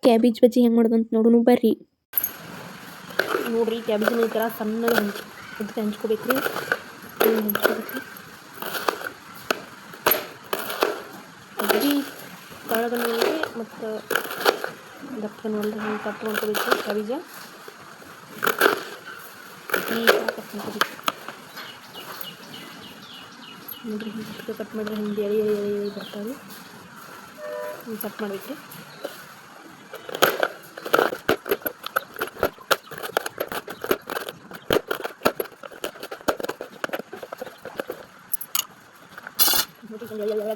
Cabbage ಬಜ್ಜಿ ಹೆಂಗೆ ಮಾಡೋದಂತ ನೋಡೋಣ ಬರ್ರಿ. ನೋಡಿರಿ ಕ್ಯಾಬೇಜನ್ನ ಈ ಥರ ಸಣ್ಣಗೆ ಹಂಚ್ಕೋಬೇಕು ರೀ. ಬಜ್ಜಿ ತಳಗಲ್ಲಿ ಮತ್ತು ದಪ್ಪನಲ್ಲಿ ಹಿಂಗೆ ಕಟ್ ಮಾಡ್ಕೋಬೇಕು. ಕ್ಯಾಬೇಜ ಈ ಥರ ಕಟ್ ಮಾಡ್ಕೋಬೇಕು ನೋಡಿರಿ. ಹಿಂಗೆ ಕಟ್ ಮಾಡಿದ್ರೆ ಹಿಂಗೆ ಎಳೆ ಬರ್ತಾವೆ. ಹಿಂಗೆ ಕಟ್ ಮಾಡಬೇಕು ರೀ.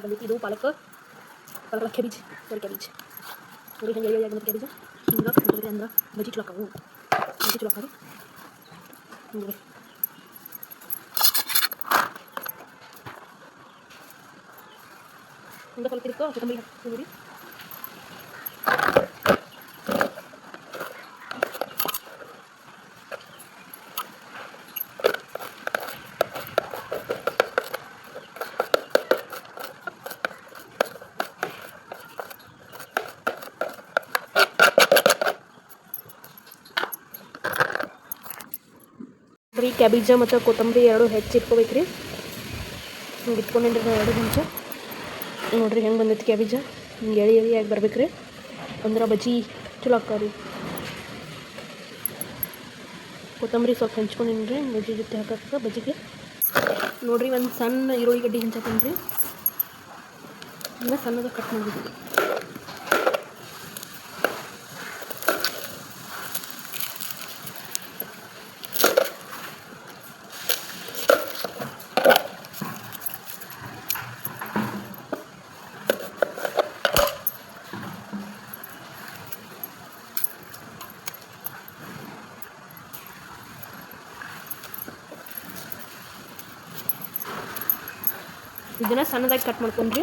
ಬಂದಿತ್ತು ಇದು ಪಾಲಕ್ ಕ್ಯಾಬೇಜ್ ಕ್ಯಾಬೇಜ್ ನೋಡಿ ಹಂಗೆ ಬಂದಿತ್ತು ಕ್ಯಾಬೇಜ್ ಹಿಂಗೆ ಕಟ್ಬಿಡ್ರಿ. ಅಂದ್ರೆ ಬಜ್ಜಿ ಚಲೋ ಆಕಾವು ನೋಡಿ. ಹಿಂಗೆ ಸ್ವಲ್ಪ ಇದಕ್ಕೆ ಕೊತ್ತಂಬರಿ ಹಾಕ್ತೀವಿ. ಕ್ಯಾಬೇಜ ಮತ್ತು ಕೊತ್ತಂಬರಿ ಎರಡು ಹೆಚ್ಚಿಟ್ಕೋಬೇಕು ರೀ. ಹಿಂಗೆ ಇಟ್ಕೊಂಡ್ರಿ ನಾವು 2 ನಿಮಿಷ. ನೋಡಿರಿ ಹೆಂಗೆ ಬಂದೈತಿ ಕ್ಯಾಬೇಜ. ಹಿಂಗೆ ಎಳೆಯಾಗಿ ಬರ್ಬೇಕು ರೀ. ಅಂದ್ರೆ ಬಜ್ಜಿ ಚಲೋ ಆಕ್ಕಾವ ರೀ. ಕೊತ್ತಂಬರಿ ಸ್ವಲ್ಪ ಹೆಂಚ್ಕೊಂಡಿನ್ರಿ ಬಜ್ಜಿ ಜೊತೆ ಹಾಕಕ್ಕೆ ಬಜ್ಜಿಗೆ. ನೋಡಿರಿ ಒಂದು ಸಣ್ಣ ಈರುಳ್ಳಿ ಗಡ್ಡೆ ಹೆಂಚಾಕಂತ ರೀ. ಇನ್ನು ಸಣ್ಣದಾಗಿ ಕಟ್ ಮಾಡಬೇಕು. ಇದನ್ನು ಸಣ್ಣದಾಗಿ ಕಟ್ ಮಾಡ್ಕೊಂಡ್ರಿ.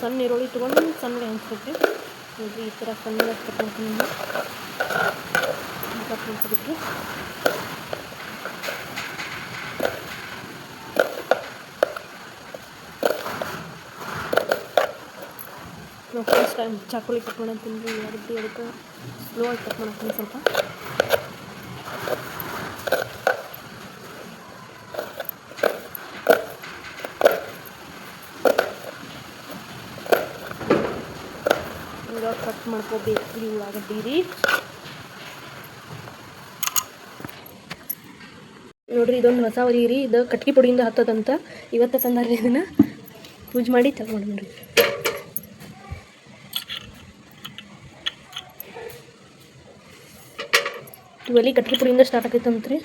ಸಣ್ಣ ಈರುಳ್ಳಿ ತೊಗೊಂಡು ಸಣ್ಣಗೆ ಹೆಂಚ್ಕೊಟ್ರಿ. ನೋಡಿರಿ ಈ ಥರ ಸಣ್ಣದಾಗಿ ಕಟ್ ಮಾಡ್ಕೊಂಡು ಕಟ್ ಮಾಡ್ಕೊಬಿಟ್ರಿ. ನಾವು ಫಸ್ಟ್ ಟೈಮ್ ಚಾಕುಲಿ ಕಟ್ ಮಾಡಂತೀನಿ. ಅದಕ್ಕೆ ಸ್ಲೋ ಆಗಿ ಕಟ್ ಮಾಡತ್ತೀನಿ ಸ್ವಲ್ಪ. ಕಟ್ ಮಾಡ್ಕೋಬೇಕು ರೀ ಉಳ್ಳಾಗಡ್ಡಿ ರೀ. ನೋಡಿರಿ ಇದೊಂದು ಹೊಸ ಒಲಿ ರೀ. ಇದು ಕಟ್ಗೆ ಪುಡಿಯಿಂದ ಹತ್ತದಂತ ಇವತ್ತು ತಂದಾರಿ. ಇದನ್ನು ಪೂಜೆ ಮಾಡಿ ಚಾಲು ಮಾಡಿ ನೋಡಿರಿ. ಒಲಿ ಕಟ್ಗೆ ಪುಡಿಯಿಂದ ಸ್ಟಾರ್ಟ್ ಆಕೈತಂತ್ರಿ.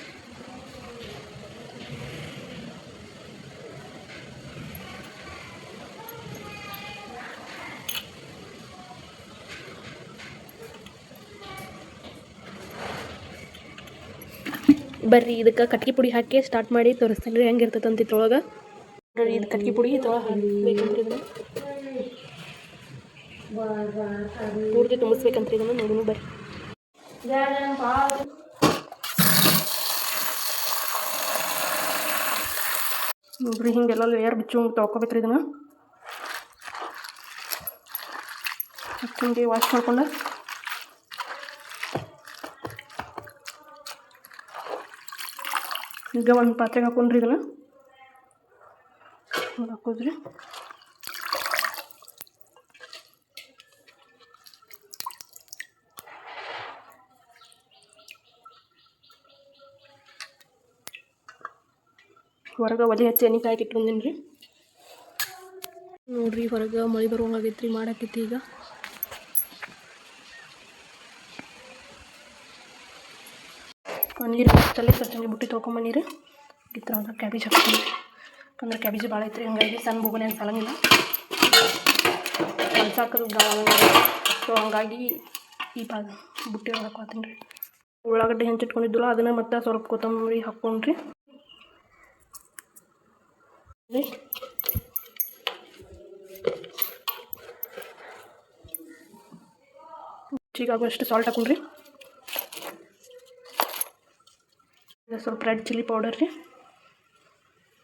ಬರ್ರಿ ಇದಕ್ಕೆ ಕಟ್ಗೆ ಪುಡಿ ಹಾಕಿ ಸ್ಟಾರ್ಟ್ ಮಾಡಿ ತೋರಿಸ್ತೇನೆ ರೀ ಹೆಂಗೆ ಇರ್ತೈತೆ ಇದ್ರೊಳಗೆ. ನೋಡಿರಿ ಇದು ಕಟ್ಗೆ ಪುಡಿ ಇದ್ರೊಳಗೆ ಹಾಕಬೇಕಂತ್ರಿ. ಇದನ್ನು ಪೂರ್ತಿ ತುಂಬಿಸ್ಬೇಕಂತ್ರಿ. ಇದನ್ನು ನೋಡೋಣ ಬರ್ರಿ. ನೋಡಿರಿ ಹಿಂಗೆಲ್ಲ ಲೇಯರ್ ಬಿಚ್ಚು ತೊಳ್ಕೊಬೇಕ್ರಿ. ಇದನ್ನು ಹಿಂಗೆ ವಾಶ್ ಮಾಡ್ಕೊಂಡು ಈಗ ಒಂದು ಪಾತ್ರೆಗೆ ಹಾಕೊಂಡ್ರಿ. ಇದನ್ನು ಹಾಕೋದ್ರಿ. ಹೊರಗೆ ಒಲೆ ಹಚ್ಚಿ ಎಣ್ಣೆ ಕಾಯಕ್ಕೆ ಇಟ್ಕೊಂಡೀನಿ ರೀ. ನೋಡಿರಿ ಹೊರಗೆ ಮಳೆ ಬರುವಂಗಾಗೈತೆ ರೀ. ಮಾಡಾಕೈತಿ ಈಗ. ನೀರು ತಲೆ ಸ್ವಚ್ಛಂಗೆ ಬುಟ್ಟಿ ತೊಳ್ಕೊಂಬಂದಿರಿ. ಈ ಥರ ಅಂದ್ರೆ ಕ್ಯಾಬೇಜ್ ಹಾಕ್ತೀನಿ. ಯಾಕಂದ್ರೆ ಕ್ಯಾಬೇಜ್ ಭಾಳ ಐತ್ರಿ. ಹಂಗಾಗಿ ಸಣ್ಣ ಬೋಗನೆ ಅಂತ ಸಾಲಂಗಿಲ್ಲ. ಕಲ್ಸಾಕದು ಸೊ ಹಂಗಾಗಿ ಈ ಬುಟ್ಟಿ ಒಳಗೆ ಹಾಕೋತೀನಿ ರೀ. ಉಳ್ಳಾಗಡ್ಡೆ ಹೆಂಚಿಟ್ಕೊಂಡಿದ್ದಲ್ಲ ಅದನ್ನು ಮತ್ತೆ ಸ್ವಲ್ಪ ಕೊತ್ತಂಬರಿ ಹಾಕ್ಕೊಂಡ್ರಿ. ರುಚಿಗಾಗುವಷ್ಟು ಸಾಲ್ಟ್ ಹಾಕೊಂಡ್ರಿ. ಸ್ವಲ್ಪ ರೆಡ್ ಚಿಲ್ಲಿ ಪೌಡರ್ ರೀ.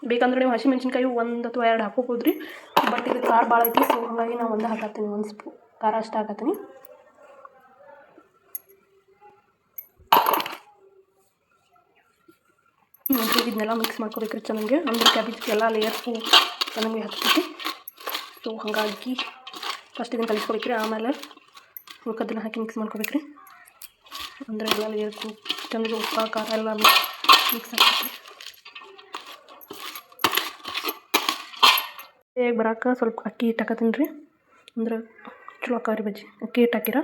ಬೇಕಂದ್ರೆ ನೀವು ಹಸಿಮೆಣ್ಸಿನ್ಕಾಯಿ 1 ಅಥವಾ 2 ಹಾಕೋಬೋದು ರೀ. ಬಟ್ ಇದು ಖಾರ ಭಾಳ ಐತಿ, ಸೊ ಹಾಗಾಗಿ ನಾನು 1 ಹಾಕತ್ತೀನಿ. 1 ಸ್ಪೂನ್ ಖಾರ ಅಷ್ಟು ಹಾಕತ್ತೀನಿ. ಇದನ್ನೆಲ್ಲ ಮಿಕ್ಸ್ ಮಾಡ್ಕೋಬೇಕ್ರಿ ಚೆನ್ನಾಗಿ. ಅಂದ್ರೆ ಕ್ಯಾಬೇಜ್ ಎಲ್ಲ ಲೇಯರ್ಸು ಚೆನ್ನಾಗಿ ಹಚ್ತೈತಿ. ಸೊ ಹಾಗಾಗಿ ಫಸ್ಟ್ ಇದನ್ನು ಕಲಿಸ್ಕೋಬೇಕ್ರಿ. ಆಮೇಲೆ ಉಳ್ಕದನ್ನ ಹಾಕಿ ಮಿಕ್ಸ್ ಮಾಡ್ಕೋಬೇಕ್ರಿ. ಅಂದರೆ ಎಲ್ಲ ಲೇಯರ್ಸು ಚೆನ್ನಾಗಿ ಉಪ್ಪು ಖಾರ ಎಲ್ಲ ಮಿಕ್ಸ್ ಆಗ್ತೈತಿ. ಹೇಗೆ ಬರಾಕ ಸ್ವಲ್ಪ ಅಕ್ಕಿ ಹಿಟ್ಟು ಹಾಕತ್ತೀನಿ ರೀ. ಅಂದ್ರೆ ಚಲೋ ಅಕ್ಕಾವ್ರಿ ಬಜ್ಜಿ. ಅಕ್ಕಿ ಹಿಟ್ಟು ಹಾಕಿರ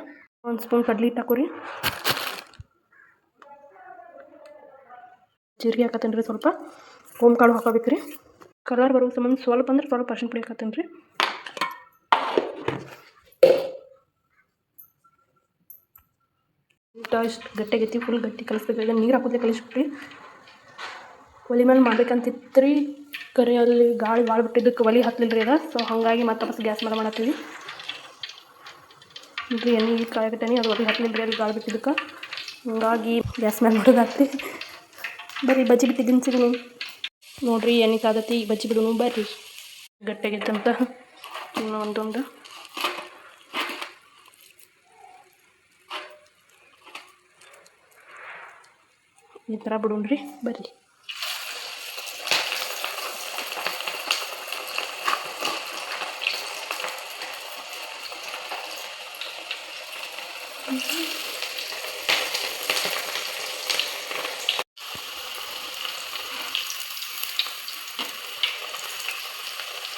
1 ಸ್ಪೂನ್ ಕಡ್ಲಿ ಹಿಟ್ಟು ಹಾಕೋರಿ. ಜೀರಿಗೆ ಹಾಕತ್ತೀನಿ ರೀ. ಸ್ವಲ್ಪ ಓಮ್ ಕಾಳು ಹಾಕೋಬೇಕ್ರಿ. ಕಲರ್ ಬರೋ ಸಂಬಂಧ ಸ್ವಲ್ಪ ಅಂದ್ರೆ ಸ್ವಲ್ಪ ಅರ್ಶಿನ ಪುಡಿ ಹಾಕತ್ತೀನಿ ರೀ. ಇಷ್ಟು ಗಟ್ಟಿಯಾಗೈತಿ, ಫುಲ್ ಗಟ್ಟಿ ಕಲಿಸ್ಬೇಕು. ನೀರು ಹಾಕೋದ್ಲೆ ಕಲಿಸ್ಬಿಟ್ರಿ. ಒಲೆ ಮೇಲೆ ಮಾಡ್ಬೇಕಂತಿತ್ತು ರೀ, ಕರೆ ಅಲ್ಲಿ ಗಾಳಿ ಭಾಳ ಬಿಟ್ಟಿದ್ದಕ್ಕೆ ಒಲೆ ಹತ್ತಲಿಲ್ಲ ರೀ ಅದ. ಸೊ ಹಾಗಾಗಿ ಮತ್ತೆ ವಾಪಸ್ ಗ್ಯಾಸ್ ಮೇಲೆ ಮಾಡತ್ತೀವಿ ನೋಡ್ರಿ. ಎಣ್ಣೆ ಕಾಯಕತ್ತೇನೆ, ಅದು ಒಲೆ ಹತ್ತಲಿಲ್ಲ ರೀ ಅಲ್ಲಿ ಗಾಳಿ ಬಿಟ್ಟಿದ್ದಕ್ಕೆ. ಹಾಗಾಗಿ ಗ್ಯಾಸ್ ಮೇಲೆ ಮಾಡೋದಾಗ್ತಿ. ಬರ್ರಿ ಬಜ್ಜಿ ಬಿಟ್ಟು ದಿನಸಿದೀನಿ ನೋಡ್ರಿ. ಎಣ್ಣೆ ಕಾದತಿ, ಬಜ್ಜಿ ಬಿಡೋನು ಬರ್ರಿ. ಗಟ್ಟಿಯಾಗೈತಂತ ಇನ್ನು ಒಂದೊಂದು ಈ ಥರ ಬಿಡೋಣ್ರಿ. ಬರ್ರಿ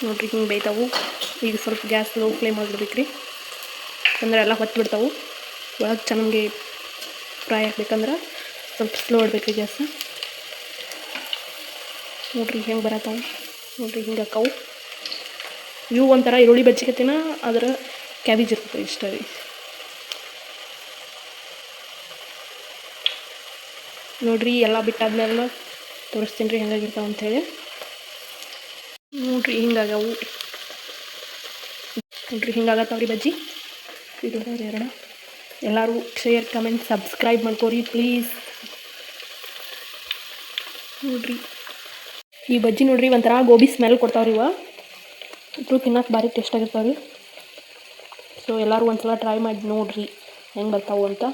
ನೋಡ್ರಿ ಹಿಂಗೆ ಬೇಯ್ತಾವು. ಈಗ ಸ್ವಲ್ಪ ಗ್ಯಾಸ್ ಲೋ ಫ್ಲೇಮ್ ಆಗಿಬಿಡ್ಬೇಕ್ರಿ. ಅಂದ್ರೆ ಎಲ್ಲ ಹೊತ್ತು ಬಿಡ್ತಾವೆ. ಒಳಗೆ ಚೆನ್ನಾಗಿ ಫ್ರೈ ಆಗ್ಬೇಕಂದ್ರೆ ಸ್ವಲ್ಪ ಸ್ಲೋ ಇಡ್ಬೇಕ್ರಿ ಗ್ಯಾಸ್. ನೋಡ್ರಿ ಹೆಂಗೆ ಬರತ್ತಾವೆ. ನೋಡ್ರಿ ಹಿಂಗೆ ಹಾಕವು. ಇವು ಒಂಥರ ಈರುಳ್ಳಿ ಬಜ್ಜಿಗತ್ತಿನ ಅದರ ಕ್ಯಾಬೇಜ್ ಇರ್ತದೆ ಇಷ್ಟ ರೀ. ನೋಡ್ರಿ ಎಲ್ಲ ಬಿಟ್ಟಾದ್ಮೇಲೆ ತೋರಿಸ್ತೀನಿ ರೀ ಹೆಂಗಾಗಿರ್ತಾವೆ ಅಂಥೇಳಿ. ನೋಡ್ರಿ ಹಿಂಗಾಗವು. ನೋಡ್ರಿ ಹಿಂಗಾಗತ್ತಾವ್ರಿ ಬಜ್ಜಿ. ಇದು 2 ಎಲ್ಲರೂ ಶೇರ್ ಕಮೆಂಟ್ ಸಬ್ಸ್ಕ್ರೈಬ್ ಮಾಡ್ಕೋರಿ ಪ್ಲೀಸ್. ನೋಡ್ರಿ ಈ ಬಜ್ಜಿ ನೋಡ್ರಿ ಒಂಥರ ಗೋಬಿ ಸ್ಮೆಲ್ ಕೊಡ್ತಾವ್ರಿ. ಇದು ತಿನ್ನಕ್ಕೆ ಭಾರಿ ಟೇಸ್ಟ್ ಆಗಿರ್ತಾವೆ ರೀ. ಸೊ ಎಲ್ಲರೂ ಒಂದ್ಸಲ ಟ್ರೈ ಮಾಡಿ ನೋಡ್ರಿ ಹೆಂಗೆ ಬರ್ತಾವೆ ಅಂತ.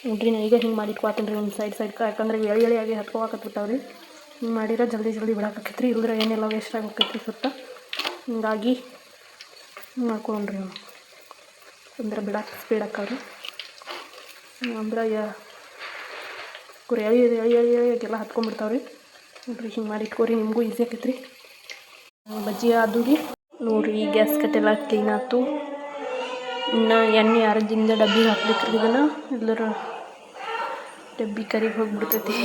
ನೋಡ್ರಿ ನಾನು ಈಗ ಹಿಂಗೆ ಮಾಡಿಟ್ಕೊತೀನಿ ರೀ ಒಂದು ಸೈಡ್ಗೆ. ಯಾಕಂದ್ರೆ ಎಳೆ ಹತ್ಕೋಕತ್ಬಿಡ್ತಾವೆ ರೀ. ಹಿಂಗೆ ಮಾಡಿದ್ರೆ ಜಲ್ದಿ ಬಿಡಾಕತ್ತೈತ್ರಿ. ಇಲ್ಲದ್ರೆ ಏನೆಲ್ಲ ವೇಸ್ಟ್ ಆಗೋಕೈತ್ರಿ ಸುತ್ತ. ಹಿಂಗಾಗಿ ಮಾಡ್ಕೊಂಡ್ರಿ ನಾವು ಅಂದ್ರೆ ಬಿಡಕ್ಕೆ ಸ್ಪೀಡ್ ಆಕ್ಕವ್ರಿ. ಅಂದ್ರೆ ಎಳೆಗೆಲ್ಲ ಹತ್ಕೊಂಡ್ಬಿಡ್ತಾವ್ರಿ. ನೋಡ್ರಿ ಹಿಂಗೆ ಮಾಡಿ ಇಟ್ಕೋರಿ, ನಿಮಗೂ ಈಸಿ ಆಕೈತ್ರಿ. ಬಜ್ಜಿ ಅದು ರೀ. ನೋಡ್ರಿ ಗ್ಯಾಸ್ ಕಟ್ಟೆಲ್ಲ ಕ್ಲೀನ್ ಆಯ್ತು. ಇನ್ನು ಎಣ್ಣೆ ಅರ್ದಿಂದ ಡಬ್ಬಿಗೆ ಹಾಕ್ಬೇಕ್ರಿ. ಇದನ್ನು ಎಲ್ಲರ ಡಬ್ಬಿ ಕರಿಗೆ ಹೋಗಿಬಿಡ್ತೈತಿ.